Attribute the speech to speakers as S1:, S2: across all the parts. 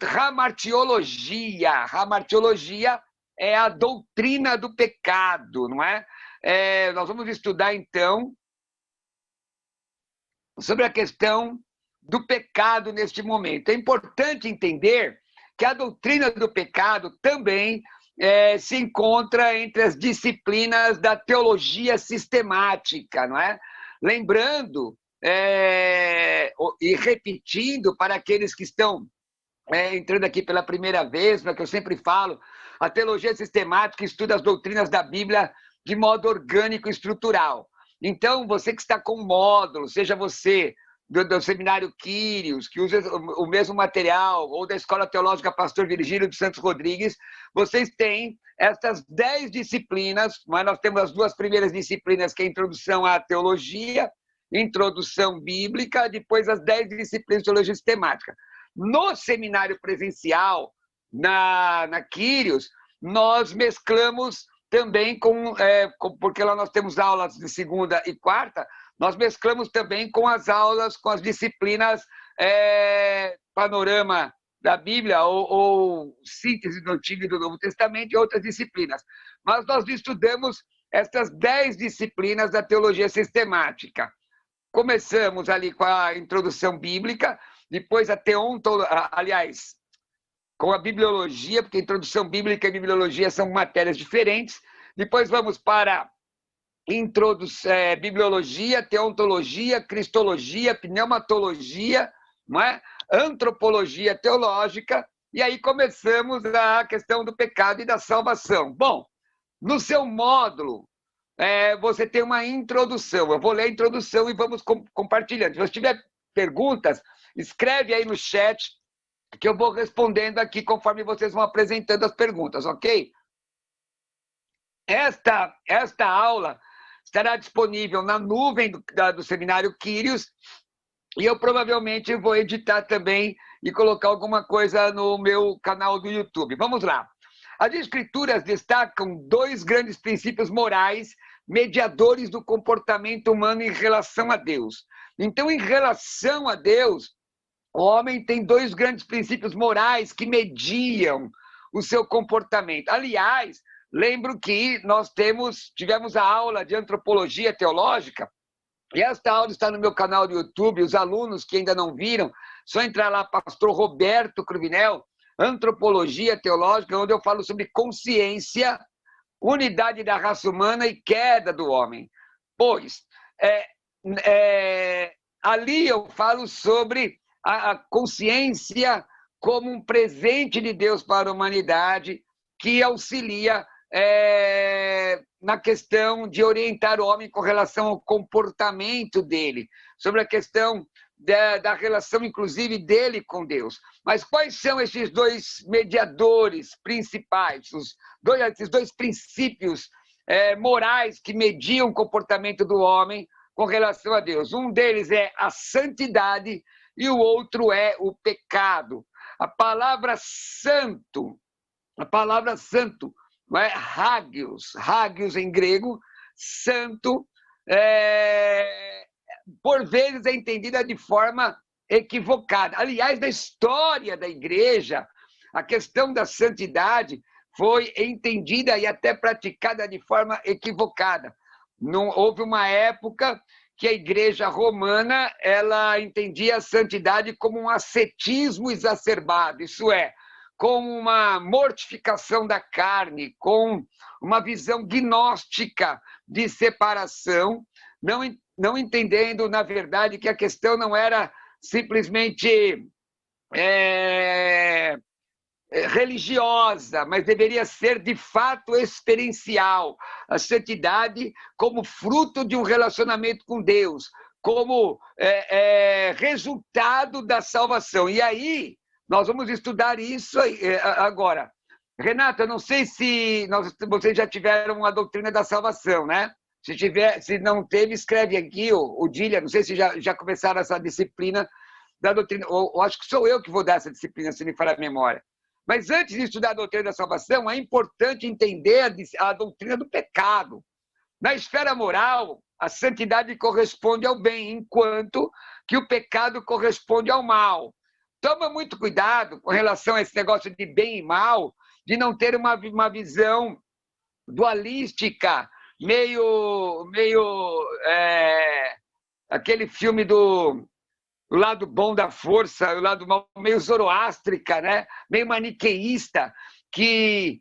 S1: Hamartiologia. Hamartiologia é a doutrina do pecado, não é? Nós vamos estudar, então, sobre a questão do pecado neste momento. É importante entender que a doutrina do pecado também se encontra entre as disciplinas da teologia sistemática, não é? Lembrando e repetindo para aqueles que estão entrando aqui pela primeira vez, que eu sempre falo, a teologia sistemática estuda as doutrinas da Bíblia de modo orgânico e estrutural. Então, você que está com módulo, seja você do Seminário Quírios, que usa o mesmo material, ou da Escola Teológica Pastor Virgílio dos Santos Rodrigues, vocês têm essas 10 disciplinas, mas nós temos as 2 primeiras disciplinas, que é a Introdução à Teologia, Introdução Bíblica, depois as 10 disciplinas de Teologia Sistemática. No seminário presencial, na Quírios, nós mesclamos também porque lá nós temos aulas de segunda e quarta, nós mesclamos também com as aulas, com as disciplinas Panorama da Bíblia ou Síntese do Antigo e do Novo Testamento e outras disciplinas. Mas nós estudamos essas 10 disciplinas da teologia sistemática. Começamos ali com a introdução bíblica, depois a com a bibliologia, porque introdução bíblica e bibliologia são matérias diferentes. Depois vamos para bibliologia, teontologia, cristologia, pneumatologia, não é? Antropologia teológica, e aí começamos a questão do pecado e da salvação. Bom, no seu módulo, você tem uma introdução. Eu vou ler a introdução e vamos compartilhando. Se você tiver perguntas, escreve aí no chat, que eu vou respondendo aqui conforme vocês vão apresentando as perguntas, ok? Esta aula estará disponível na nuvem do Seminário Quírios, e eu provavelmente vou editar também e colocar alguma coisa no meu canal do YouTube. Vamos lá. As Escrituras destacam 2 grandes princípios morais mediadores do comportamento humano em relação a Deus. Então, em relação a Deus, o homem tem 2 grandes princípios morais que mediam o seu comportamento. Aliás, lembro que nós tivemos a aula de antropologia teológica, e esta aula está no meu canal do YouTube. Os alunos que ainda não viram, só entrar lá, Pastor Roberto Cruvinel, Antropologia Teológica, onde eu falo sobre consciência, unidade da raça humana e queda do homem. Pois, ali eu falo sobre a consciência como um presente de Deus para a humanidade, que auxilia na questão de orientar o homem com relação ao comportamento dele, sobre a questão da relação, inclusive, dele com Deus. Mas quais são esses 2 mediadores principais, esses 2 princípios morais que mediam o comportamento do homem com relação a Deus? Um deles é a santidade e o outro é o pecado. A palavra santo, não é? Hagios em grego, santo, por vezes é entendida de forma equivocada. Aliás, na história da igreja, a questão da santidade foi entendida e até praticada de forma equivocada. Houve uma época que a igreja romana ela entendia a santidade como um ascetismo exacerbado, isso é, com uma mortificação da carne, com uma visão gnóstica de separação, não entendendo, na verdade, que a questão não era simplesmente religiosa, mas deveria ser, de fato, experiencial. A santidade como fruto de um relacionamento com Deus, como resultado da salvação. E aí, nós vamos estudar isso agora. Renato, eu não sei se vocês já tiveram a doutrina da salvação, né? Se não teve, escreve aqui, o Dília, não sei se já começaram essa disciplina da doutrina, ou acho que sou eu que vou dar essa disciplina, se me falhar a memória. Mas antes de estudar a doutrina da salvação, é importante entender a doutrina do pecado. Na esfera moral, a santidade corresponde ao bem, enquanto que o pecado corresponde ao mal. toma muito cuidado com relação a esse negócio de bem e mal, de não ter uma visão dualística, aquele filme do o lado bom da força, o lado mal, meio zoroástrica, né? Meio maniqueísta, que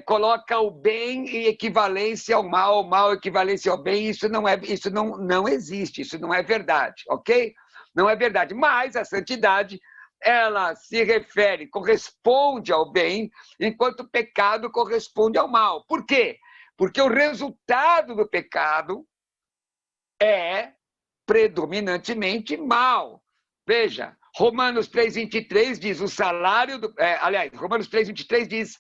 S1: coloca o bem em equivalência ao mal, o mal em equivalência ao bem. Isso não existe, isso não é verdade, ok? Não é verdade. Mas a santidade, ela se refere, corresponde ao bem, enquanto o pecado corresponde ao mal. Por quê? Porque o resultado do pecado é predominantemente mal. Veja, Romanos 3,23 diz, o salário Romanos 3,23 diz,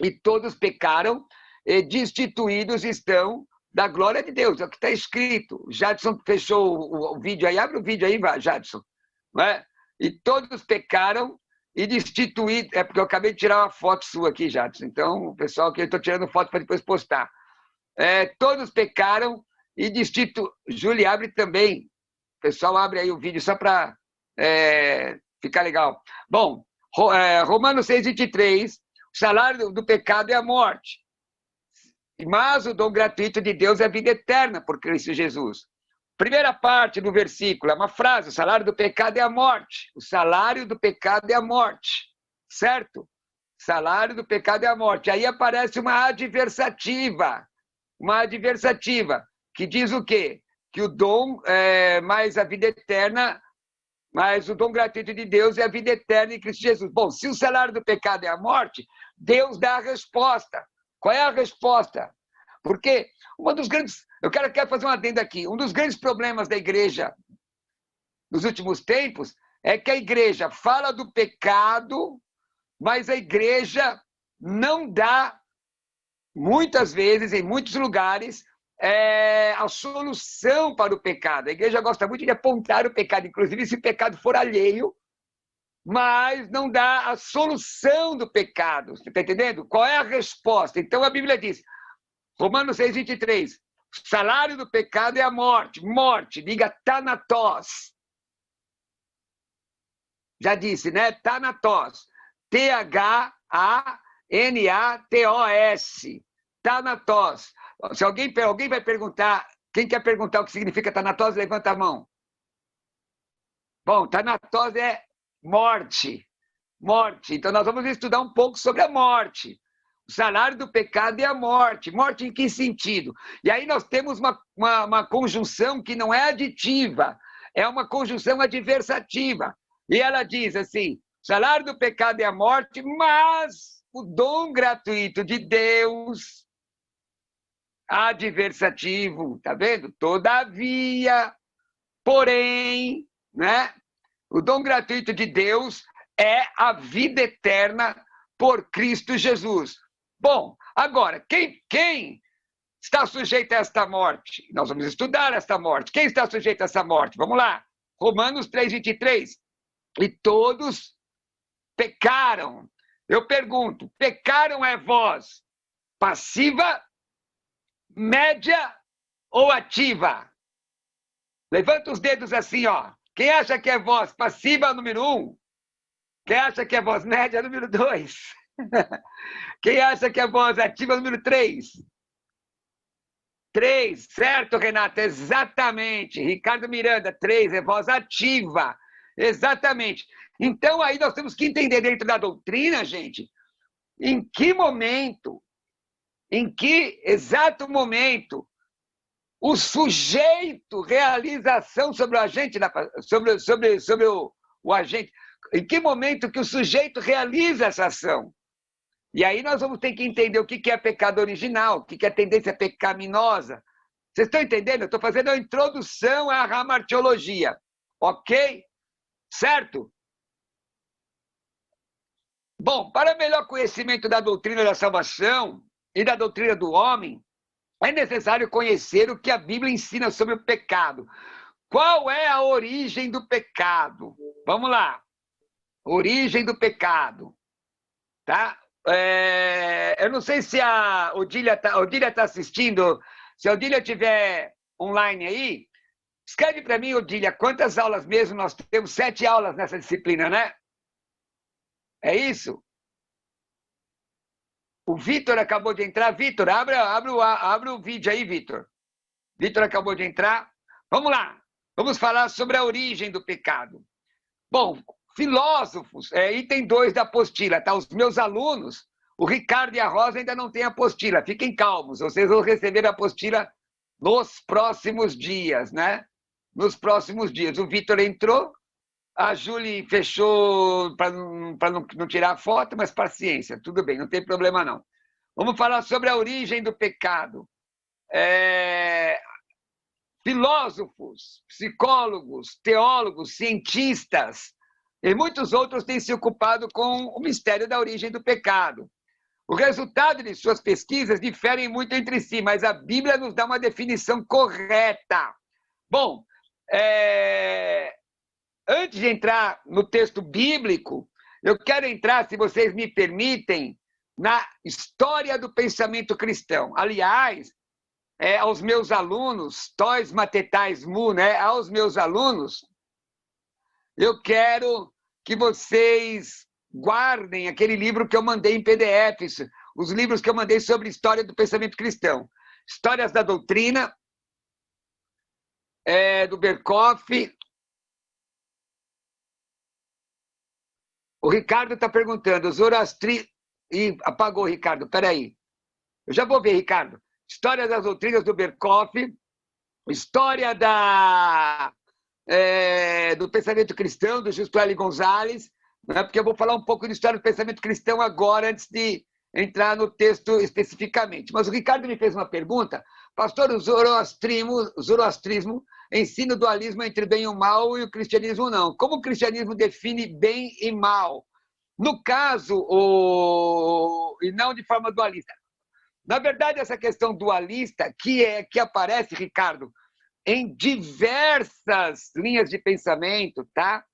S1: e todos pecaram e destituídos estão da glória de Deus, é o que está escrito. Jadson fechou o vídeo aí, abre o vídeo aí, Jadson. Não é? E todos pecaram e destituídos, porque eu acabei de tirar uma foto sua aqui, Jadson, então, o pessoal que eu estou tirando foto para depois postar. Todos pecaram e destituídos. Júlia, abre também. O pessoal abre aí o vídeo só para ficar legal. Bom, Romanos 6,23, o salário do pecado é a morte, mas o dom gratuito de Deus é a vida eterna por Cristo Jesus. Primeira parte do versículo, é uma frase, o salário do pecado é a morte. O salário do pecado é a morte, certo? Salário do pecado é a morte. Aí aparece uma adversativa, que diz o quê? Que o dom mais a vida eterna, mas o dom gratuito de Deus é a vida eterna em Cristo Jesus. Bom, se o salário do pecado é a morte, Deus dá a resposta. Qual é a resposta? Porque uma dos grandes... Eu quero fazer uma adenda aqui. Um dos grandes problemas da igreja nos últimos tempos é que a igreja fala do pecado, mas a igreja não dá, muitas vezes, em muitos lugares, a solução para o pecado. A igreja gosta muito de apontar o pecado, inclusive se o pecado for alheio, mas não dá a solução do pecado. Você está entendendo? Qual é a resposta? Então a Bíblia diz, Romanos 6,23, o salário do pecado é a morte. Morte, diga Thanatos. Já disse, né? Thanatos. Thanatos. Thanatos. Se alguém vai perguntar, quem quer perguntar o que significa Thanatos, levanta a mão. Bom, Thanatos é morte. Morte. Então nós vamos estudar um pouco sobre a morte. O salário do pecado é a morte. Morte em que sentido? E aí nós temos uma conjunção que não é aditiva, é uma conjunção adversativa. E ela diz assim, o salário do pecado é a morte, mas o dom gratuito de Deus, adversativo, tá vendo? Todavia, porém, né? O dom gratuito de Deus é a vida eterna por Cristo Jesus. Bom, agora, quem está sujeito a esta morte? Nós vamos estudar esta morte. Quem está sujeito a essa morte? Vamos lá. Romanos 3,23. E todos pecaram. Eu pergunto, pecaram é voz passiva, média ou ativa? Levanta os dedos assim, ó. Quem acha que é voz passiva, número 1? Quem acha que é voz média, número 2? Quem acha que é voz ativa, número 3? 3, certo, Renata? Exatamente. Ricardo Miranda, 3, é voz ativa. Exatamente. Então, aí nós temos que entender dentro da doutrina, gente, em que momento, em que exato momento, o sujeito realiza ação sobre o agente, sobre o agente. Em que momento que o sujeito realiza essa ação? E aí nós vamos ter que entender o que é pecado original, o que é tendência pecaminosa. Vocês estão entendendo? Eu estou fazendo uma introdução à hamartiologia. Ok? Certo? Bom, para melhor conhecimento da doutrina da salvação e da doutrina do homem, é necessário conhecer o que a Bíblia ensina sobre o pecado. Qual é a origem do pecado? Vamos lá. Origem do pecado. Tá? Eu não sei se a Odília está assistindo. Se a Odília estiver online aí, Escreve para mim, Odília, quantas aulas mesmo nós temos? 7 aulas nessa disciplina, né? É isso? O Vitor acabou de entrar. Vitor, abre o vídeo aí, Vitor. Vitor acabou de entrar. Vamos lá. Vamos falar sobre a origem do pecado. Bom, filósofos, item 2 da apostila, tá? Os meus alunos, o Ricardo e a Rosa ainda não têm a apostila. Fiquem calmos, vocês vão receber a apostila nos próximos dias, né? Nos próximos dias. O Vitor entrou, a Júlia fechou para não tirar a foto, mas paciência, tudo bem, não tem problema não. Vamos falar sobre a origem do pecado. Filósofos, psicólogos, teólogos, cientistas e muitos outros têm se ocupado com o mistério da origem do pecado. O resultado de suas pesquisas diferem muito entre si, mas a Bíblia nos dá uma definição correta. Bom, antes de entrar no texto bíblico, eu quero entrar, se vocês me permitem, na história do pensamento cristão. Aliás, aos meus alunos, tois matetais mu, né? Aos meus alunos, eu quero que vocês guardem aquele livro que eu mandei em PDF, os livros que eu mandei sobre história do pensamento cristão. Histórias da doutrina, do Berkoff. O Ricardo está perguntando, Ih, apagou, Ricardo, peraí. Eu já vou ver, Ricardo. História das doutrinas do Berkoff, história do pensamento cristão, do Justo L. Gonzalez, né? Porque eu vou falar um pouco de história do pensamento cristão agora, antes de entrar no texto especificamente. Mas o Ricardo me fez uma pergunta. Pastor, o zoroastrismo ensina o dualismo entre bem e o mal e o cristianismo não. Como o cristianismo define bem e mal? No caso, e não de forma dualista. Na verdade, essa questão dualista, que aparece, Ricardo, em diversas linhas de pensamento, tá?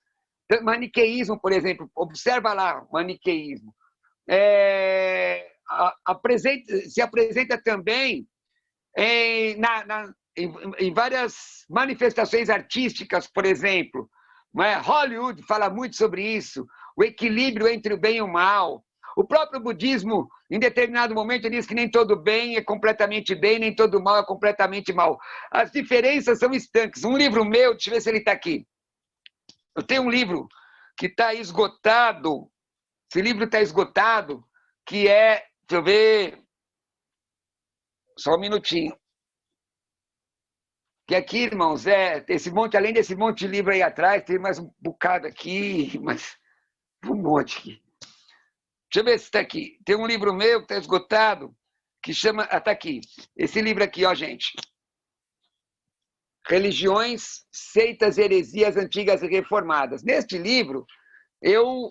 S1: Maniqueísmo, por exemplo, observa lá, maniqueísmo. Se apresenta também em várias manifestações artísticas, por exemplo. Hollywood fala muito sobre isso, o equilíbrio entre o bem e o mal. O próprio budismo, em determinado momento, diz que nem todo bem é completamente bem, nem todo mal é completamente mal. As diferenças são estanques. Um livro meu, deixa eu ver se ele está aqui. Eu tenho um livro que está esgotado. Esse livro está esgotado, que deixa eu ver, só um minutinho. Que aqui, irmãos, além desse monte de livro aí atrás, tem mais um bocado aqui, mas um monte aqui. Deixa eu ver se está aqui. Tem um livro meu que está esgotado, que chama... está aqui. Esse livro aqui, ó, gente. Religiões, Seitas, Heresias Antigas e Reformadas. Neste livro, eu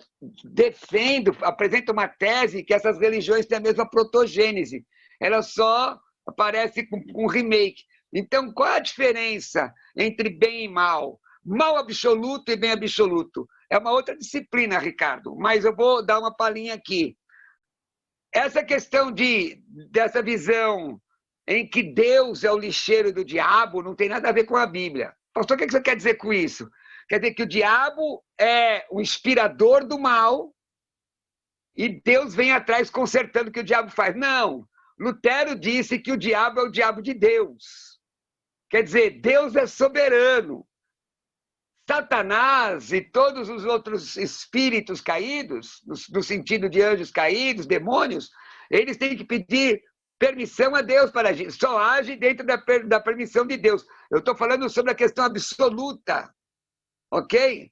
S1: apresento uma tese que essas religiões têm a mesma protogênese. Ela só aparece com remake. Então, qual a diferença entre bem e mal? Mal absoluto e bem absoluto. É uma outra disciplina, Ricardo, mas eu vou dar uma palhinha aqui. Essa questão dessa visão em que Deus é o lixeiro do diabo não tem nada a ver com a Bíblia. Pastor, o que você quer dizer com isso? Quer dizer que o diabo é o inspirador do mal e Deus vem atrás consertando o que o diabo faz. Não, Lutero disse que o diabo é o diabo de Deus. Quer dizer, Deus é soberano. Satanás e todos os outros espíritos caídos, no sentido de anjos caídos, demônios, eles têm que pedir permissão a Deus para agir. Só age dentro da permissão de Deus. Eu estou falando sobre a questão absoluta. Ok?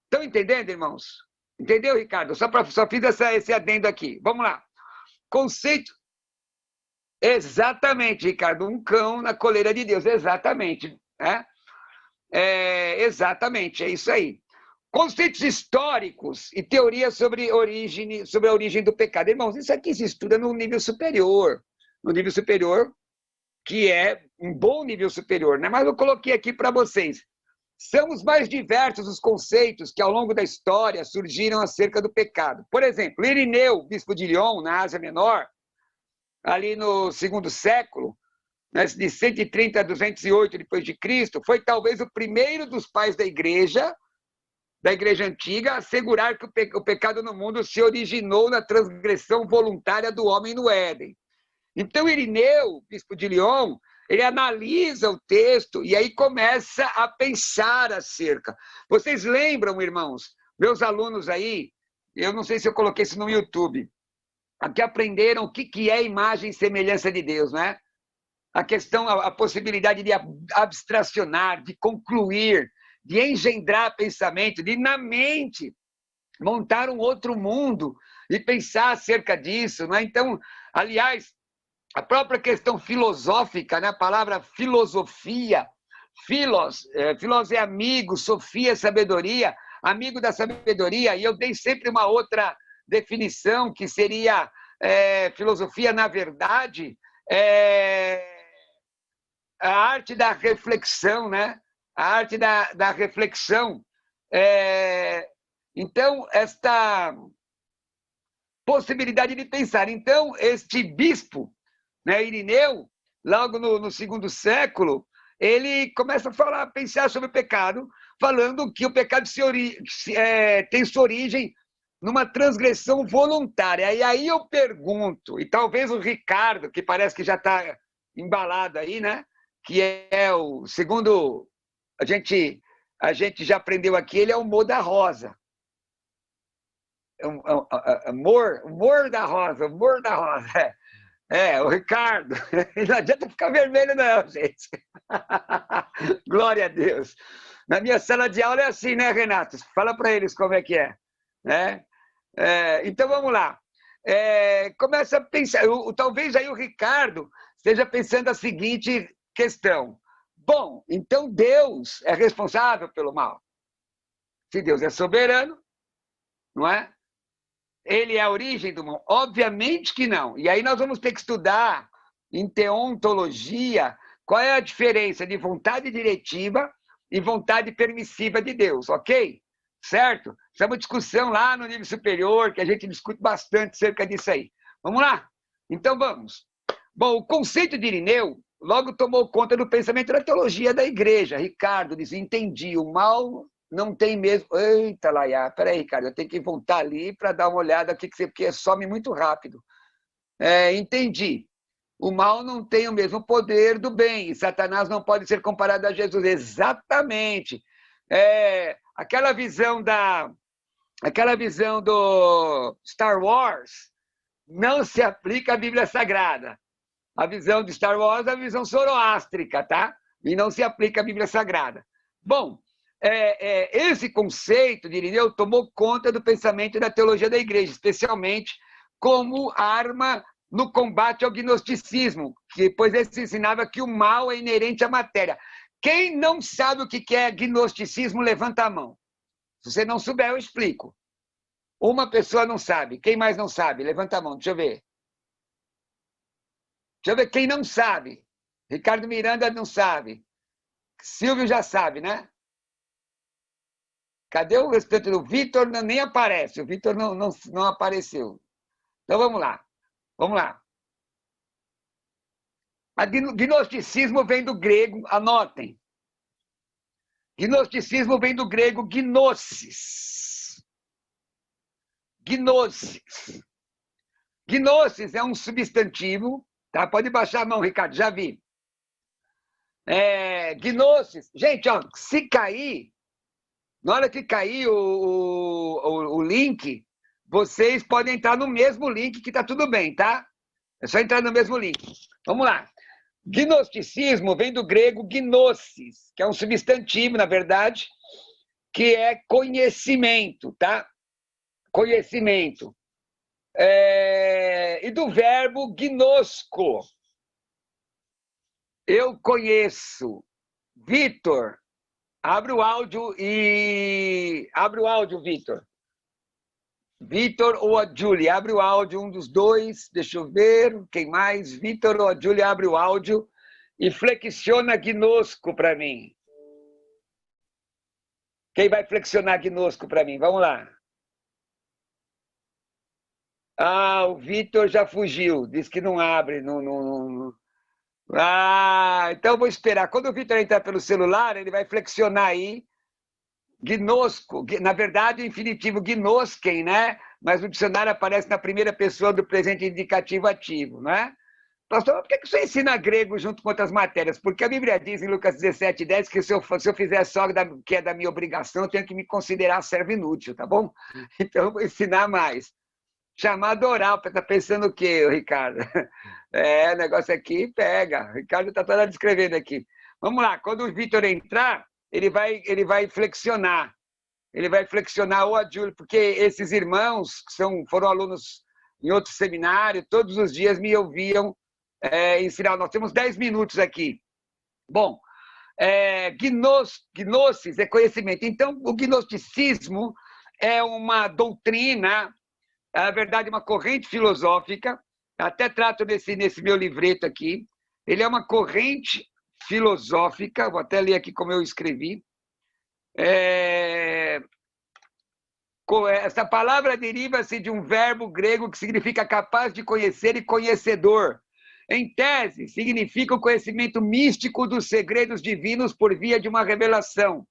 S1: Estão entendendo, irmãos? Entendeu, Ricardo? Só fiz esse adendo aqui. Vamos lá. Conceito. Exatamente, Ricardo. Um cão na coleira de Deus. Exatamente. Exatamente, é isso aí. Conceitos históricos e teorias sobre a origem do pecado. Irmãos, isso aqui se estuda no nível superior, que é um bom nível superior, né? Mas eu coloquei aqui para vocês. São os mais diversos os conceitos que ao longo da história surgiram acerca do pecado. Por exemplo, Irineu, bispo de Lyon, na Ásia Menor, ali no 2º século, né, de 130 a 208 depois de Cristo, foi talvez o primeiro dos pais da igreja antiga, a assegurar que o pecado no mundo se originou na transgressão voluntária do homem no Éden. Então, Irineu, bispo de Lyon, ele analisa o texto e aí começa a pensar acerca. Vocês lembram, irmãos, meus alunos aí, eu não sei se eu coloquei isso no YouTube, que aprenderam o que é imagem e semelhança de Deus, né? A questão, a possibilidade de abstracionar, de concluir, de engendrar pensamento, de na mente montar um outro mundo e pensar acerca disso, né? Então, aliás, a própria questão filosófica, né? A palavra filosofia, filos é amigo, sofia é sabedoria, amigo da sabedoria, e eu dei sempre uma outra definição, que seria filosofia, na verdade, a arte da reflexão, né? A arte da reflexão. Então, esta possibilidade de pensar. Então, este bispo, né, Irineu, logo no segundo século, ele começa a falar, a pensar sobre o pecado, falando que o pecado tem sua origem numa transgressão voluntária. E aí eu pergunto, e talvez o Ricardo, que parece que já está embalado aí, né? Que é o segundo, a gente já aprendeu aqui, ele é o Mo da Rosa. Humor da Rosa, humor da Rosa. O Ricardo. Não adianta ficar vermelho, não, gente. Glória a Deus. Na minha sala de aula é assim, né, Renato? Fala para eles como é que é. Né? Então, vamos lá. Começa a pensar. Talvez aí o Ricardo esteja pensando a seguinte questão. Bom, então Deus é responsável pelo mal. Se Deus é soberano, não é? Ele é a origem do mal? Obviamente que não. E aí nós vamos ter que estudar em teontologia qual é a diferença de vontade diretiva e vontade permissiva de Deus, ok? Certo? Isso é uma discussão lá no nível superior, que a gente discute bastante acerca disso aí. Vamos lá? Então vamos. Bom, o conceito de Irineu logo tomou conta do pensamento da teologia da igreja. Ricardo diz, entendi, o mal não tem mesmo... Eita, Laia, peraí, Ricardo, eu tenho que voltar ali para dar uma olhada aqui, porque some muito rápido. Entendi. O mal não tem o mesmo poder do bem, e Satanás não pode ser comparado a Jesus. Exatamente. Aquela visão do Star Wars não se aplica à Bíblia Sagrada. A visão de Star Wars é a visão zoroástrica, tá? E não se aplica à Bíblia Sagrada. Bom, esse conceito de Irineu tomou conta do pensamento da teologia da igreja, especialmente como arma no combate ao gnosticismo, pois ele ensinava que o mal é inerente à matéria. Quem não sabe o que é gnosticismo, levanta a mão. Se você não souber, eu explico. Uma pessoa não sabe. Quem mais não sabe? Levanta a mão, deixa eu ver. Deixa eu ver quem não sabe. Ricardo Miranda não sabe. Silvio já sabe, né? Cadê o restante do Vitor? Nem aparece. O Vitor não apareceu. Então vamos lá. Vamos lá. O gnosticismo vem do grego, anotem. Gnosticismo vem do grego gnosis. Gnosis. Gnosis é um substantivo, tá? Pode baixar a mão, Ricardo, já vi. Gnosis. Gente, ó, se cair, na hora que cair o link, vocês podem entrar no mesmo link que tá tudo bem, tá? É só entrar no mesmo link. Vamos lá. Gnosticismo vem do grego gnosis, que é um substantivo, na verdade, que é conhecimento, tá? Conhecimento. E do verbo gnosco. Eu conheço. Vitor, abre o áudio, Vitor. Vitor ou a Julie, abre o áudio, um dos dois, deixa eu ver, quem mais? Vitor ou a Julie, abre o áudio e flexiona gnosco para mim. Quem vai flexionar gnosco para mim? Vamos lá. O Vitor já fugiu, diz que não abre, não Ah, então eu vou esperar. Quando o Vitor entrar pelo celular, ele vai flexionar aí. Gnosco, na verdade, o infinitivo gnosken, né? Mas no dicionário aparece na primeira pessoa do presente indicativo ativo, né? Pastor, por que você ensina grego junto com outras matérias? Porque a Bíblia diz em Lucas 17:10 que se eu fizer só que é da minha obrigação, eu tenho que me considerar servo inútil, tá bom? Então eu vou ensinar mais. Chamado oral, tá pensando o quê, Ricardo? O negócio aqui pega. O Ricardo está toda descrevendo aqui. Vamos lá, quando o Vitor entrar, ele vai flexionar. Ele vai flexionar ou a Júlia, porque esses irmãos que foram alunos em outro seminário, todos os dias me ouviam ensinar. Nós temos 10 minutos aqui. Bom, gnosis é conhecimento. Então, o gnosticismo é uma doutrina, na verdade, uma corrente filosófica. Até trato nesse meu livreto aqui. Ele é uma corrente filosófica, vou até ler aqui como eu escrevi. Essa palavra deriva-se de um verbo grego que significa capaz de conhecer e conhecedor. Em tese, significa o conhecimento místico dos segredos divinos por via de uma revelação.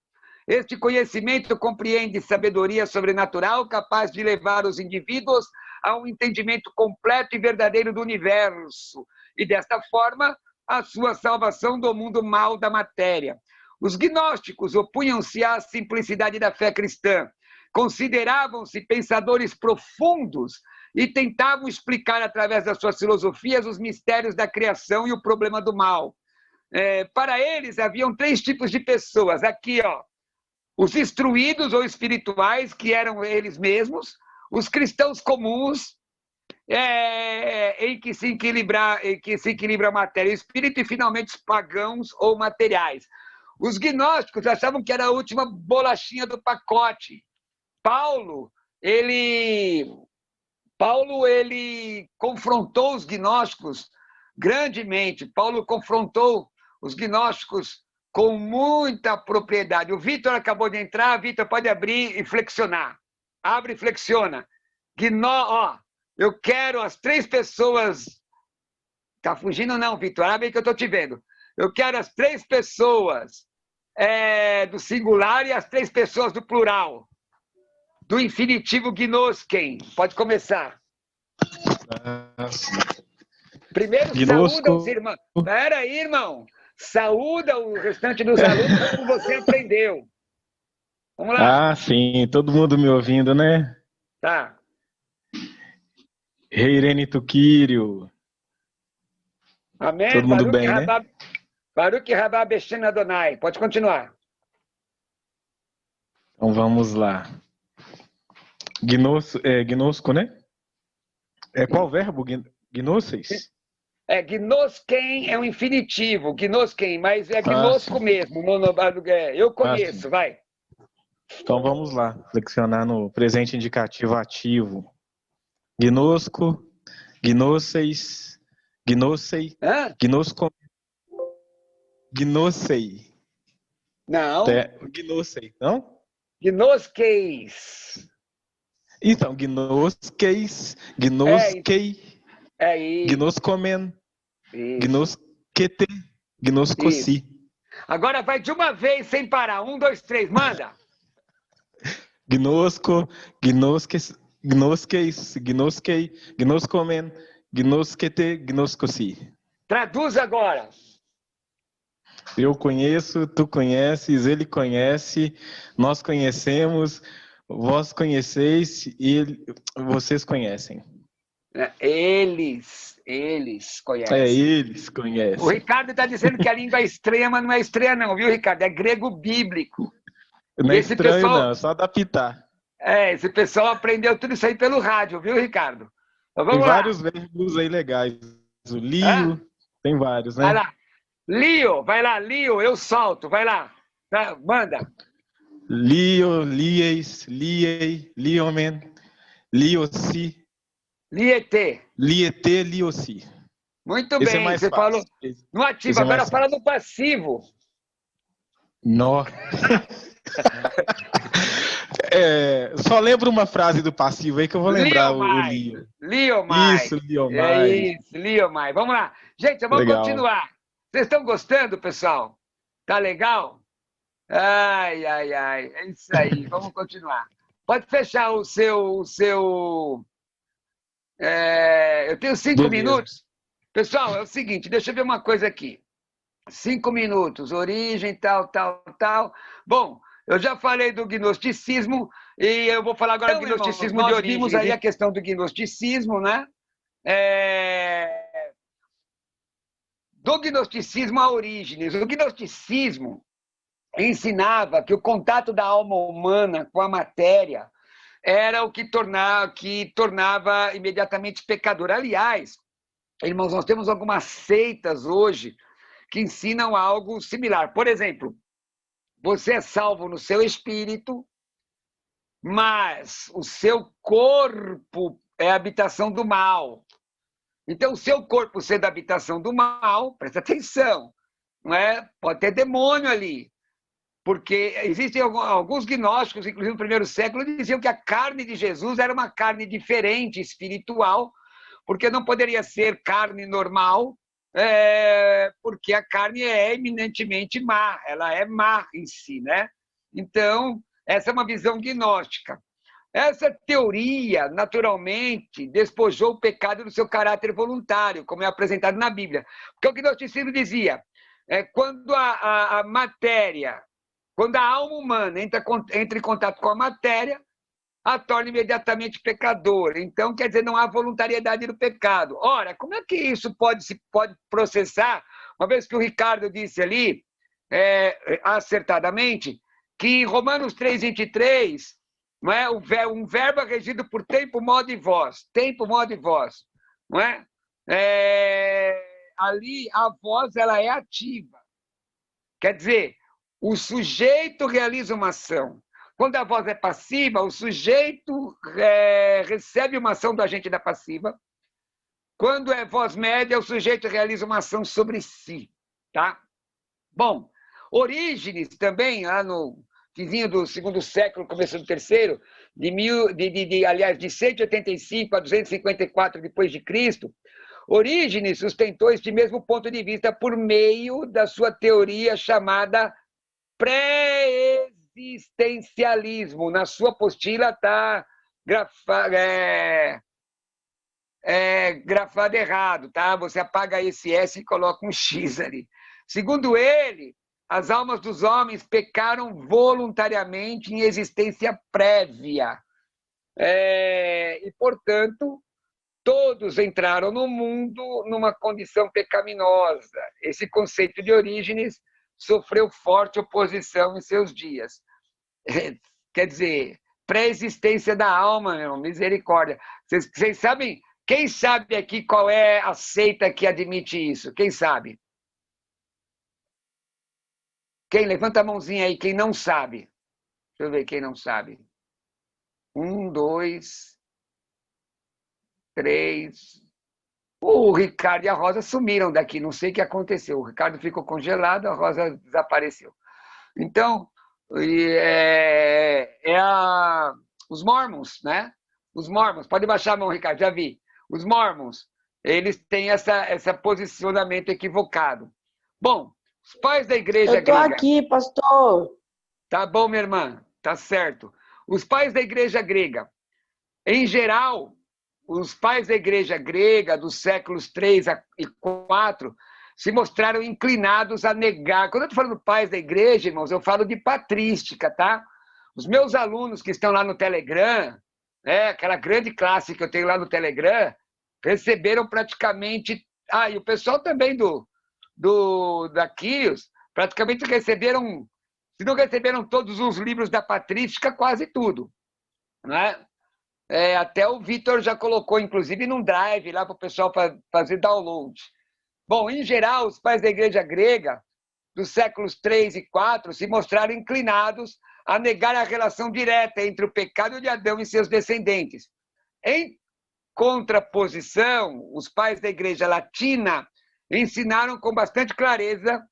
S1: Este conhecimento compreende sabedoria sobrenatural capaz de levar os indivíduos a um entendimento completo e verdadeiro do universo, e desta forma, a sua salvação do mundo mal da matéria. Os gnósticos opunham-se à simplicidade da fé cristã, consideravam-se pensadores profundos e tentavam explicar através das suas filosofias os mistérios da criação e o problema do mal. Para eles, haviam 3 tipos de pessoas. Aqui, ó, os instruídos ou espirituais, que eram eles mesmos, os cristãos comuns, em que se equilibra a matéria e o espírito, e finalmente os pagãos ou materiais. Os gnósticos achavam que era a última bolachinha do pacote. Paulo, ele confrontou os gnósticos grandemente. Paulo confrontou os gnósticos com muita propriedade. O Vitor acabou de entrar. Vitor, pode abrir e flexionar. Abre e flexiona. Eu quero as 3 pessoas... Tá fugindo não, Vitor? Abre que eu estou te vendo. Eu quero as 3 pessoas do singular e as 3 pessoas do plural. Do infinitivo gnosken. Pode começar. Primeiro, saúda os irmãos. Espera aí, irmão. Saúda o restante dos alunos como você aprendeu. Vamos lá.
S2: Ah, sim. Todo mundo me ouvindo, né?
S1: Tá.
S2: Reirene Tuquírio.
S1: Amém.
S2: Todo mundo bem, né?
S1: Baruch Rabá Beshem Adonai. Pode continuar.
S2: Então vamos lá. Gnosco, né? Qual o verbo? Gnosis?
S1: Gnosken é um infinitivo. Gnosken, mas é gnosco mesmo. Eu conheço, vai.
S2: Então vamos lá. Flexionar no presente indicativo ativo. Gnosco, gnoseis, gnosei, gnosco, gnosei.
S1: Não.
S2: Gnosei, não?
S1: Gnosqueis.
S2: Então, gnosqueis, gnosquei, gnoscomen, gnosquete, gnoscosi.
S1: Agora vai de uma vez, sem parar. 1, 2, 3, manda.
S2: Gnosco, gnosqueis, gnosquei, gnoscomen, gnosquete, gnoscosi.
S1: Traduz agora.
S2: Eu conheço, tu conheces, ele conhece, nós conhecemos, vós conheceis e vocês conhecem.
S1: Eles conhecem.
S2: Eles conhecem.
S1: O Ricardo está dizendo que a língua é estranha, mas não é estranha não, viu, Ricardo? É grego bíblico.
S2: Não é estranho não, é só adaptar.
S1: Esse pessoal aprendeu tudo isso aí pelo rádio, viu, Ricardo? Então,
S2: tem vários verbos aí legais. O lio, tem vários, né?
S1: Vai lá. Lio, vai lá, Lio, eu solto, vai lá. Manda.
S2: Lio, lieis, liei, liomen, liosi.
S1: Liete.
S2: Liete, liosi.
S1: Muito
S2: Esse
S1: bem, você falou no ativo, agora fala no passivo.
S2: Nó. Só lembra uma frase do passivo aí que eu vou lembrar.
S1: Liomai.
S2: Isso, liomai.
S1: Liomai. Vamos lá. Gente, vamos continuar. Vocês estão gostando, pessoal? Tá legal? Ai, ai, ai. É isso aí. Vamos continuar. Pode fechar eu tenho 5 minutos.
S2: Beleza.
S1: Pessoal, é o seguinte, deixa eu ver uma coisa aqui. 5 minutos, origem, tal, tal, tal. Bom, eu já falei do gnosticismo e eu vou falar agora do gnosticismo de origem. Nós vimos aí a questão do gnosticismo, né? Do gnosticismo a Orígenes. O gnosticismo ensinava que o contato da alma humana com a matéria era o que tornava imediatamente pecador. Aliás, irmãos, nós temos algumas seitas hoje que ensinam algo similar. Por exemplo, você é salvo no seu espírito, mas o seu corpo é a habitação do mal. Então, o seu corpo sendo a habitação do mal, presta atenção, não é? Pode ter demônio ali, porque existem alguns gnósticos, inclusive no primeiro século, diziam que a carne de Jesus era uma carne diferente, espiritual, porque não poderia ser carne normal, porque a carne é eminentemente má, ela é má em si, né? Então, essa é uma visão gnóstica. Essa teoria, naturalmente, despojou o pecado do seu caráter voluntário, como é apresentado na Bíblia. Porque o gnosticismo dizia, quando a matéria, quando a alma humana entra em contato com a matéria, a torna imediatamente pecadora. Então, quer dizer, não há voluntariedade do pecado. Ora, como é que isso pode processar, uma vez que o Ricardo disse ali, acertadamente, que em Romanos 3:23, não é? Um verbo é regido por tempo, modo e voz. Tempo, modo e voz. Não é? Ali, a voz ela é ativa. Quer dizer, o sujeito realiza uma ação. Quando a voz é passiva, o sujeito recebe uma ação do agente da passiva. Quando é voz média, o sujeito realiza uma ação sobre si. Tá? Bom, Orígenes também, lá no finzinho do segundo século, começo do terceiro, aliás, de 185 a 254 depois de Cristo, Orígenes sustentou este mesmo ponto de vista por meio da sua teoria chamada pré-existencialismo. Na sua apostila está grafado errado, tá? Você apaga esse S e coloca um X ali. Segundo ele, as almas dos homens pecaram voluntariamente em existência prévia. E, portanto, todos entraram no mundo numa condição pecaminosa. Esse conceito de Orígenes sofreu forte oposição em seus dias. Quer dizer, pré-existência da alma, meu, misericórdia. Vocês sabem, quem sabe aqui qual é a seita que admite isso? Quem sabe? Quem? Levanta a mãozinha aí, quem não sabe. Deixa eu ver quem não sabe. 1, 2, 3. O Ricardo e a Rosa sumiram daqui, não sei o que aconteceu. O Ricardo ficou congelado, a Rosa desapareceu. Então, os Mormons, né? Os Mormons, pode baixar a mão, Ricardo, já vi. Os Mormons, eles têm esse posicionamento equivocado. Bom, os pais da igreja grega...
S3: Eu estou aqui, pastor.
S1: Tá bom, minha irmã, tá certo. Os pais da igreja grega, em geral, os pais da igreja grega dos séculos 3 e 4 se mostraram inclinados a negar. Quando eu estou falando pais da igreja, irmãos, eu falo de patrística, tá? Os meus alunos que estão lá no Telegram, aquela grande classe que eu tenho lá no Telegram, receberam praticamente... e o pessoal também da Quírios, praticamente receberam, se não receberam todos os livros da patrística, quase tudo. Né? Até o Vitor já colocou, inclusive, num drive lá para o pessoal fazer download. Bom, em geral, os pais da igreja grega dos séculos 3 e 4 se mostraram inclinados a negar a relação direta entre o pecado de Adão e seus descendentes. Em contraposição, os pais da igreja latina ensinaram com bastante clareza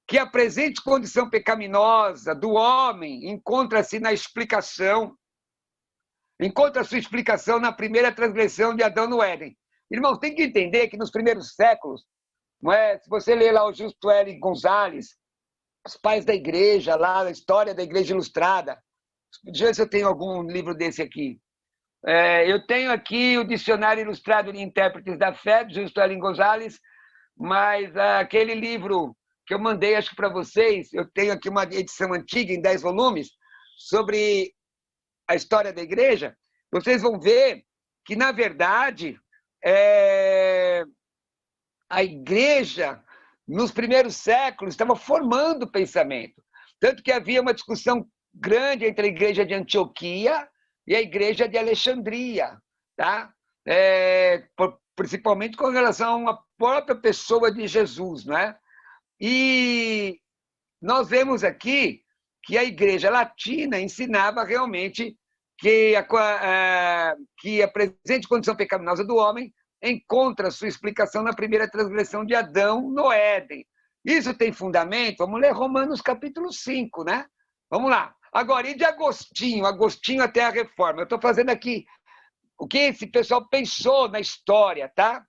S1: que a presente condição pecaminosa do homem encontra sua explicação na primeira transgressão de Adão no Éden. Irmãos, tem que entender que nos primeiros séculos Não é? Se você ler lá o Justo L. Gonzalez, Os Pais da Igreja, lá a história da Igreja Ilustrada. Deixa eu ver se eu tenho algum livro desse aqui. Eu tenho aqui o Dicionário Ilustrado de Intérpretes da Fé, do Justo L. Gonzalez, mas aquele livro que eu mandei, acho que para vocês, eu tenho aqui uma edição antiga, em 10 volumes, sobre a história da igreja. Vocês vão ver que, na verdade, a igreja, nos primeiros séculos, estava formando pensamento. Tanto que havia uma discussão grande entre a igreja de Antioquia e a igreja de Alexandria, tá? Principalmente com relação à própria pessoa de Jesus, né? E nós vemos aqui que a igreja latina ensinava realmente que a presente condição pecaminosa do homem encontra sua explicação na primeira transgressão de Adão no Éden. Isso tem fundamento? Vamos ler Romanos capítulo 5, né? Vamos lá. Agora, e de Agostinho? Agostinho até a Reforma. Eu estou fazendo aqui o que esse pessoal pensou na história, tá?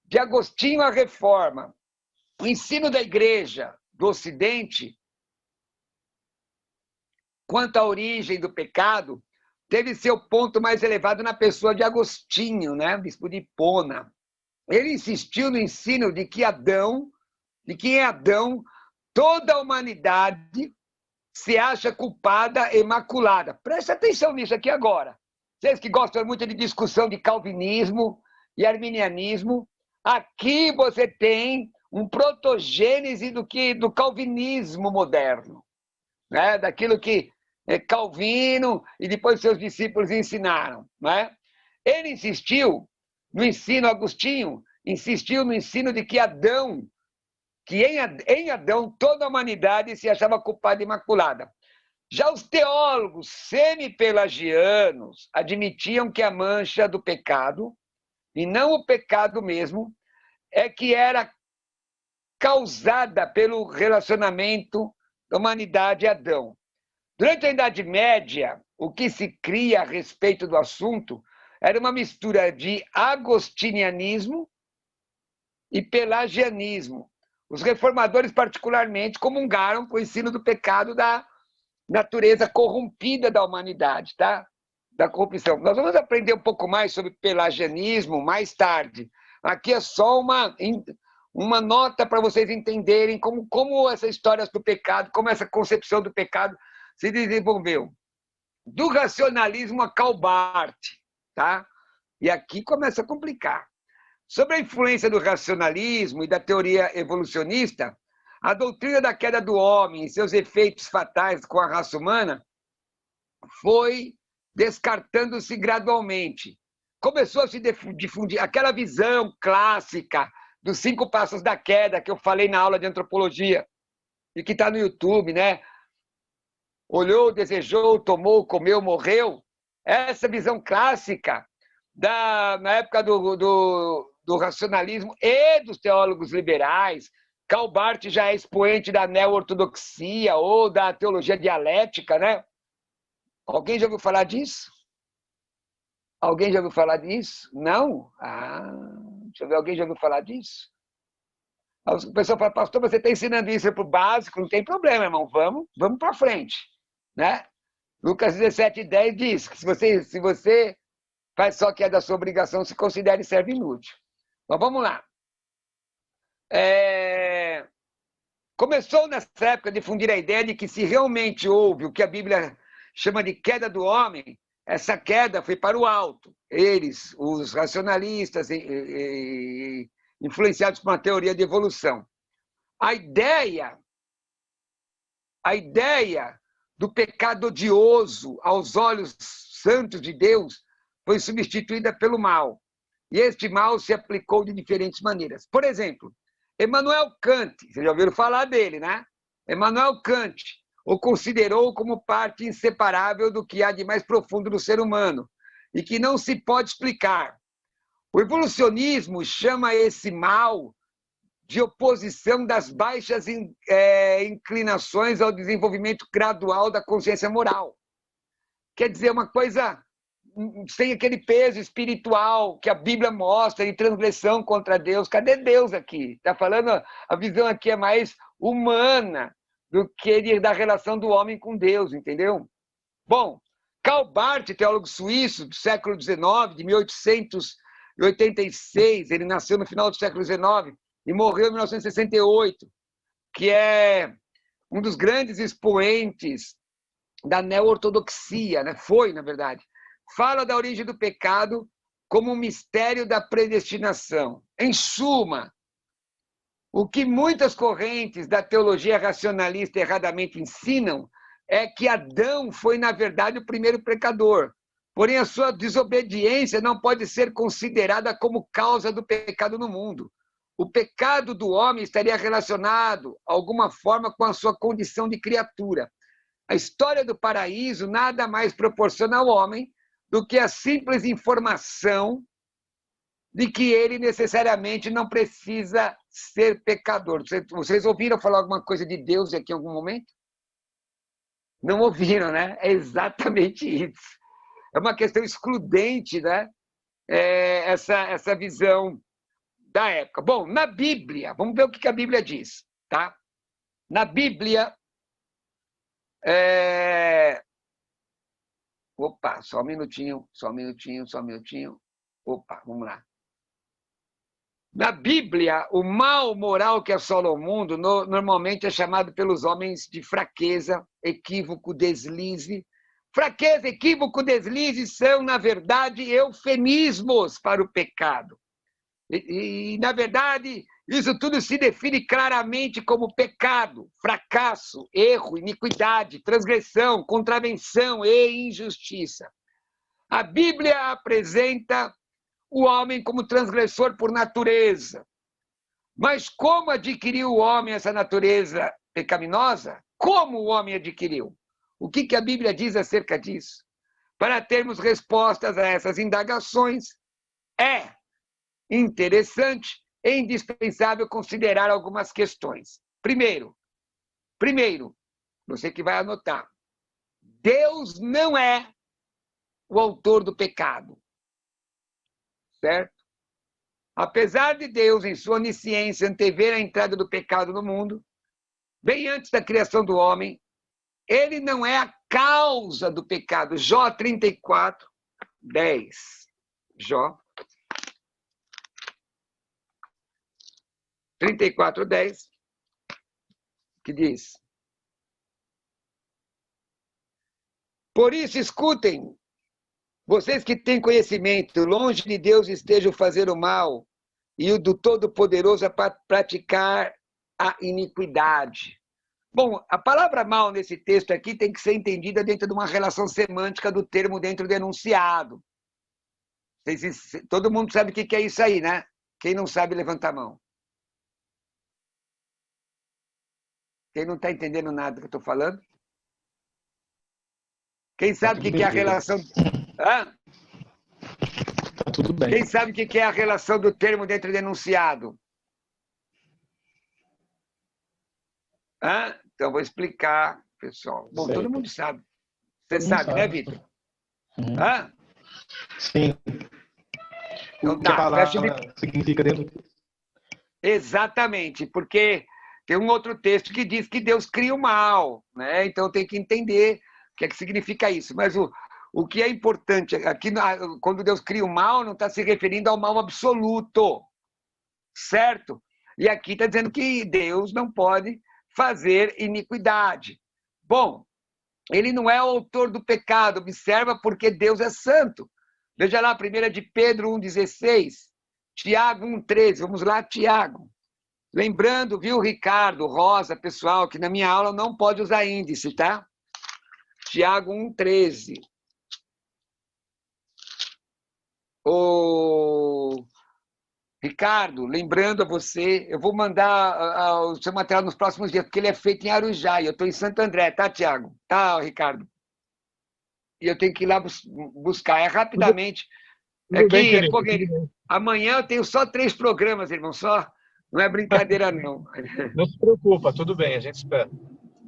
S1: De Agostinho à Reforma. O ensino da Igreja do Ocidente, quanto à origem do pecado, teve seu ponto mais elevado na pessoa de Agostinho, né? Bispo de Hipona. Ele insistiu no ensino de que em Adão, toda a humanidade se acha culpada e maculada. Preste atenção nisso aqui agora. Vocês que gostam muito de discussão de calvinismo e arminianismo, aqui você tem um protogênese do calvinismo moderno, né? Daquilo que Calvino e depois seus discípulos ensinaram, né? Ele insistiu no ensino, Agostinho insistiu no ensino de que em Adão toda a humanidade se achava culpada e imaculada. Já os teólogos semi-pelagianos admitiam que a mancha do pecado, e não o pecado mesmo, que era causada pelo relacionamento da humanidade e Adão. Durante a Idade Média, o que se cria a respeito do assunto era uma mistura de agostinianismo e pelagianismo. Os reformadores, particularmente, comungaram com o ensino do pecado da natureza corrompida da humanidade, tá? Da corrupção. Nós vamos aprender um pouco mais sobre pelagianismo mais tarde. Aqui é só uma nota para vocês entenderem como essa história do pecado, como essa concepção do pecado se desenvolveu. Do racionalismo a Karl Barth, tá? E aqui começa a complicar. Sobre a influência do racionalismo e da teoria evolucionista, a doutrina da queda do homem e seus efeitos fatais com a raça humana foi descartando-se gradualmente. Começou a se difundir aquela visão clássica dos 5 passos da queda que eu falei na aula de antropologia e que está no YouTube, né? Olhou, desejou, tomou, comeu, morreu. Essa visão clássica na época do racionalismo e dos teólogos liberais. Karl Barth já é expoente da neo-ortodoxia ou da teologia dialética, né? Alguém já ouviu falar disso? Alguém já ouviu falar disso? Não? Deixa eu ver, alguém já ouviu falar disso? O pessoal fala, pastor, você está ensinando isso para o básico? Não tem problema, irmão, vamos para frente, né? Lucas 17:10 diz que se você faz só o que é da sua obrigação, se considere servo inútil. Mas vamos lá. Começou nessa época a difundir a ideia de que se realmente houve o que a Bíblia chama de queda do homem, essa queda foi para o alto. Eles, os racionalistas, influenciados por uma teoria de evolução. A ideia do pecado odioso aos olhos santos de Deus foi substituída pelo mal. E este mal se aplicou de diferentes maneiras. Por exemplo, Immanuel Kant, vocês já ouviram falar dele, né? Immanuel Kant o considerou como parte inseparável do que há de mais profundo no ser humano e que não se pode explicar. O evolucionismo chama esse mal de oposição das baixas inclinações ao desenvolvimento gradual da consciência moral. Quer dizer, uma coisa sem aquele peso espiritual que a Bíblia mostra de transgressão contra Deus. Cadê Deus aqui? Está falando, a visão aqui é mais humana do que da relação do homem com Deus, entendeu? Bom, Karl Barth, teólogo suíço do século XIX, de 1886, ele nasceu no final do século XIX e morreu em 1968, que é um dos grandes expoentes da neo-ortodoxia, né? Foi, na verdade. Fala da origem do pecado como um mistério da predestinação. Em suma, o que muitas correntes da teologia racionalista erradamente ensinam é que Adão foi, na verdade, o primeiro pecador. Porém, a sua desobediência não pode ser considerada como causa do pecado no mundo. O pecado do homem estaria relacionado, de alguma forma, com a sua condição de criatura. A história do paraíso nada mais proporciona ao homem do que a simples informação de que ele necessariamente não precisa ser pecador. Vocês ouviram falar alguma coisa de Deus aqui em algum momento? Não ouviram, né? É exatamente isso. É uma questão excludente, né? Essa visão da época. Bom, na Bíblia, vamos ver o que a Bíblia diz, tá? Na Bíblia, opa, só um minutinho. Opa, vamos lá. Na Bíblia, o mal moral que assola o mundo normalmente é chamado pelos homens de fraqueza, equívoco, deslize. Fraqueza, equívoco, deslize são, na verdade, eufemismos para o pecado. Na verdade, isso tudo se define claramente como pecado, fracasso, erro, iniquidade, transgressão, contravenção e injustiça. A Bíblia apresenta o homem como transgressor por natureza. Mas como adquiriu o homem essa natureza pecaminosa? Como o homem adquiriu? O que a Bíblia diz acerca disso? Para termos respostas a essas indagações, é interessante e indispensável considerar algumas questões. Primeiro, você que vai anotar, Deus não é o autor do pecado. Certo? Apesar de Deus, em sua onisciência, antever a entrada do pecado no mundo, bem antes da criação do homem, ele não é a causa do pecado. Jó 34, 10. Jó 34, 10, que diz: por isso, escutem, vocês que têm conhecimento, longe de Deus esteja o fazer o mal e o do Todo-Poderoso a praticar a iniquidade. Bom, a palavra mal nesse texto aqui tem que ser entendida dentro de uma relação semântica do termo dentro do enunciado. Todo mundo sabe o que é isso aí, né? Quem não sabe, levanta a mão. Quem não está entendendo nada do que eu estou falando? Quem sabe o que é a relação... Hã?
S2: Tá tudo bem.
S1: Quem sabe o que é a relação do termo dentro do enunciado? Hã? Então, vou explicar, pessoal. Bom, todo mundo sabe. Você sabe, né, Vitor?
S2: Uhum.
S1: Hã?
S2: Sim.
S1: Então,
S2: O que a
S1: tá,
S2: palavra significa dentro...
S1: Exatamente, porque tem um outro texto que diz que Deus cria o mal, né? Então tem que entender o que é que significa isso. Mas o que é importante aqui, quando Deus cria o mal, não está se referindo ao mal absoluto, certo? E aqui está dizendo que Deus não pode fazer iniquidade. Bom, ele não é o autor do pecado, observa, porque Deus é santo. Veja lá, 1 de Pedro 1,16, Tiago 1,13, vamos lá, Tiago. Lembrando, viu, Ricardo, Rosa, pessoal, que na minha aula não pode usar índice, tá? Tiago 1,13. Ô, Ricardo, lembrando a você, eu vou mandar o seu material nos próximos dias, porque ele é feito em Arujá, e eu estou em Santo André, tá, Tiago? Tá, Ricardo? E eu tenho que ir lá buscar. É rapidamente.
S3: Tudo bem, querido.
S1: Amanhã eu tenho só 3 programas, irmão, só. Não é brincadeira, não.
S3: Não se preocupa, tudo bem, a gente espera.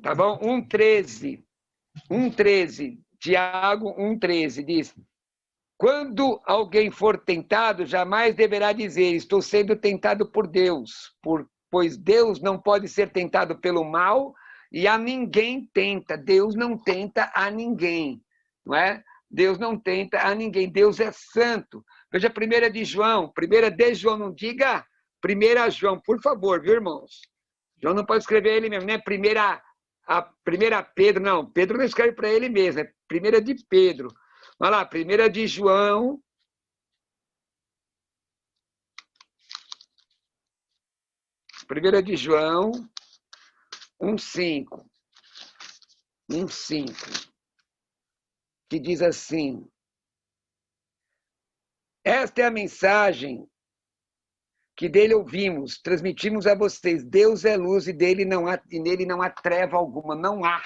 S1: Tá bom? 1,13. 1,13. Tiago 1,13 diz: Quando alguém for tentado, jamais deverá dizer, estou sendo tentado por Deus, pois Deus não pode ser tentado pelo mal e a ninguém tenta. Deus não tenta a ninguém, não é? Deus não tenta a ninguém. Deus é santo. Veja 1 de João. 1 de João, não diga 1 João, por favor, viu, irmãos? João não pode escrever ele mesmo, né? Primeira Pedro, não. Pedro não escreve para ele mesmo, é 1 de Pedro. Olha lá, 1 de João. Primeira de João 1,5. 1,5. Que diz assim: esta é a mensagem que dele ouvimos, transmitimos a vocês. Deus é luz e nele não há treva alguma. Não há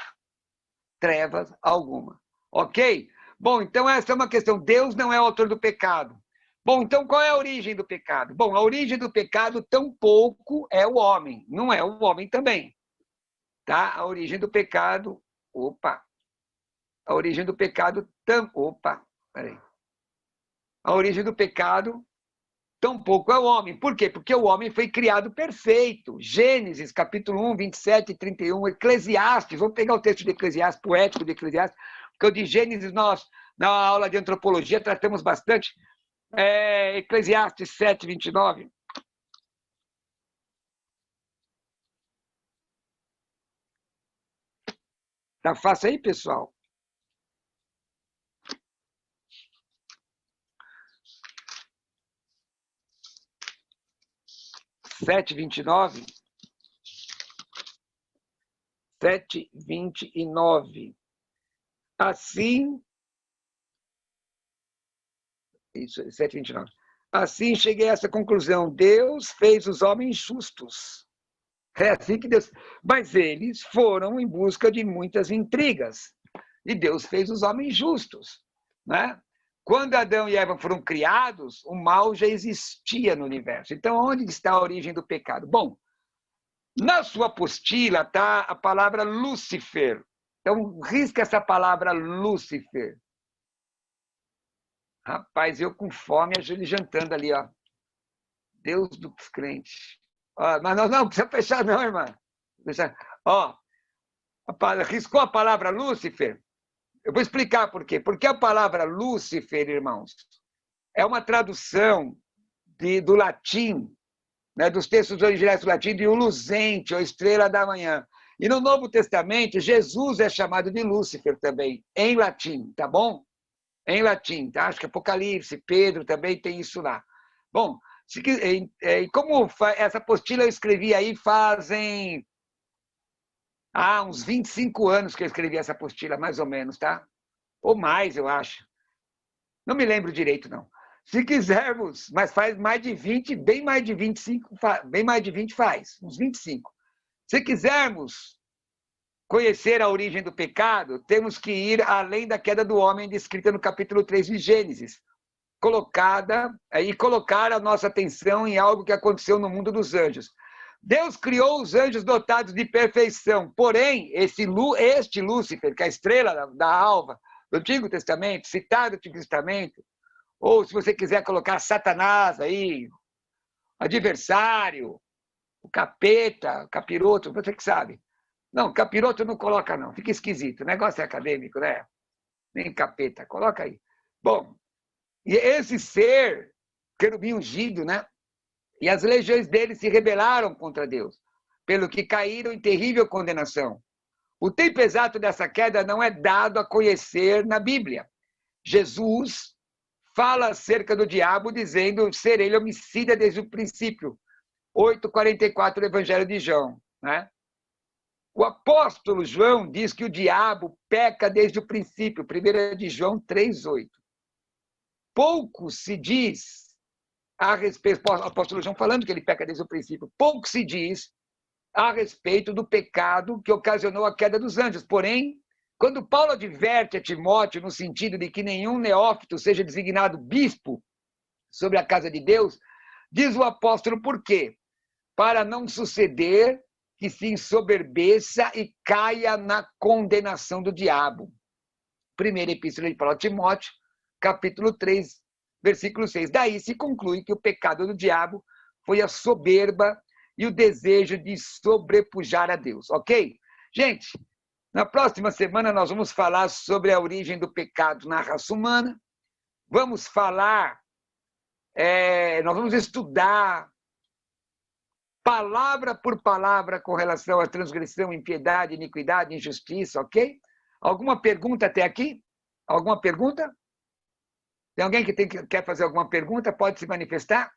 S1: trevas alguma. Ok? Bom, então essa é uma questão. Deus não é o autor do pecado. Bom, então qual é a origem do pecado? Bom, a origem do pecado tampouco é o homem. Não é o homem também. Tá? A origem do pecado... Opa! A origem do pecado... Opa! Peraí. A origem do pecado tampouco é o homem. Por quê? Porque o homem foi criado perfeito. Gênesis, capítulo 1, 27 e 31. Eclesiastes, vamos pegar o texto de Eclesiastes, poético de Eclesiastes, porque o de Gênesis nós, na aula de antropologia, tratamos bastante. Eclesiastes 7, 29. Tá fácil aí, pessoal? Sete, 29. 7, 29. Assim... Isso, 7, 29. Assim cheguei a essa conclusão. Deus fez os homens justos. É assim que Deus... Mas eles foram em busca de muitas intrigas. E Deus fez os homens justos. Né? Quando Adão e Eva foram criados, o mal já existia no universo. Então, onde está a origem do pecado? Bom, na sua apostila está a palavra Lúcifer. Então, risca essa palavra Lúcifer. Rapaz, eu com fome, a Júlia jantando ali, ó. Deus dos crentes. Ó, mas não precisa fechar não, irmã. Ó, riscou a palavra Lúcifer? Eu vou explicar por quê. Porque a palavra Lúcifer, irmãos, é uma tradução do latim, né, dos textos originais do latim, de o luzente, ou estrela da manhã. E no Novo Testamento, Jesus é chamado de Lúcifer também, em latim, tá bom? Em latim, tá? Acho que Apocalipse, Pedro também tem isso lá. Bom, como essa apostila eu escrevi aí fazem uns 25 anos que eu escrevi essa apostila, mais ou menos, tá? Ou mais, eu acho. Não me lembro direito, não. Se quisermos, mas faz mais de 20, bem mais de 25, bem mais de 20 faz, uns 25. Se quisermos conhecer a origem do pecado, temos que ir além da queda do homem descrita no capítulo 3 de Gênesis, e colocar a nossa atenção em algo que aconteceu no mundo dos anjos. Deus criou os anjos dotados de perfeição, porém, este Lúcifer, que é a estrela da alva do Antigo Testamento, citado no Antigo Testamento, ou se você quiser colocar Satanás aí, adversário, o capeta, o capiroto, você que sabe. Não, capiroto não coloca, não. Fica esquisito. O negócio é acadêmico, né? Nem capeta. Coloca aí. Bom, e esse ser, querubim ungido, né? E as legiões dele se rebelaram contra Deus, pelo que caíram em terrível condenação. O tempo exato dessa queda não é dado a conhecer na Bíblia. Jesus fala acerca do diabo, dizendo ser ele homicida desde o princípio. 8,44 do Evangelho de João, né? O apóstolo João diz que o diabo peca desde o princípio, 1 de João 3,8. Pouco se diz a respeito, o apóstolo João falando que ele peca desde o princípio, pouco se diz a respeito do pecado que ocasionou a queda dos anjos. Porém, quando Paulo adverte a Timóteo no sentido de que nenhum neófito seja designado bispo sobre a casa de Deus, diz o apóstolo por quê? Para não suceder que se ensoberbeça e caia na condenação do diabo. Primeira epístola de Paulo a Timóteo, capítulo 3, versículo 6. Daí se conclui que o pecado do diabo foi a soberba e o desejo de sobrepujar a Deus, ok? Gente, na próxima semana nós vamos falar sobre a origem do pecado na raça humana. Vamos falar, nós vamos estudar palavra por palavra com relação à transgressão, impiedade, iniquidade, injustiça, ok? Alguma pergunta até aqui? Alguma pergunta? Tem alguém que quer fazer alguma pergunta? Pode se manifestar?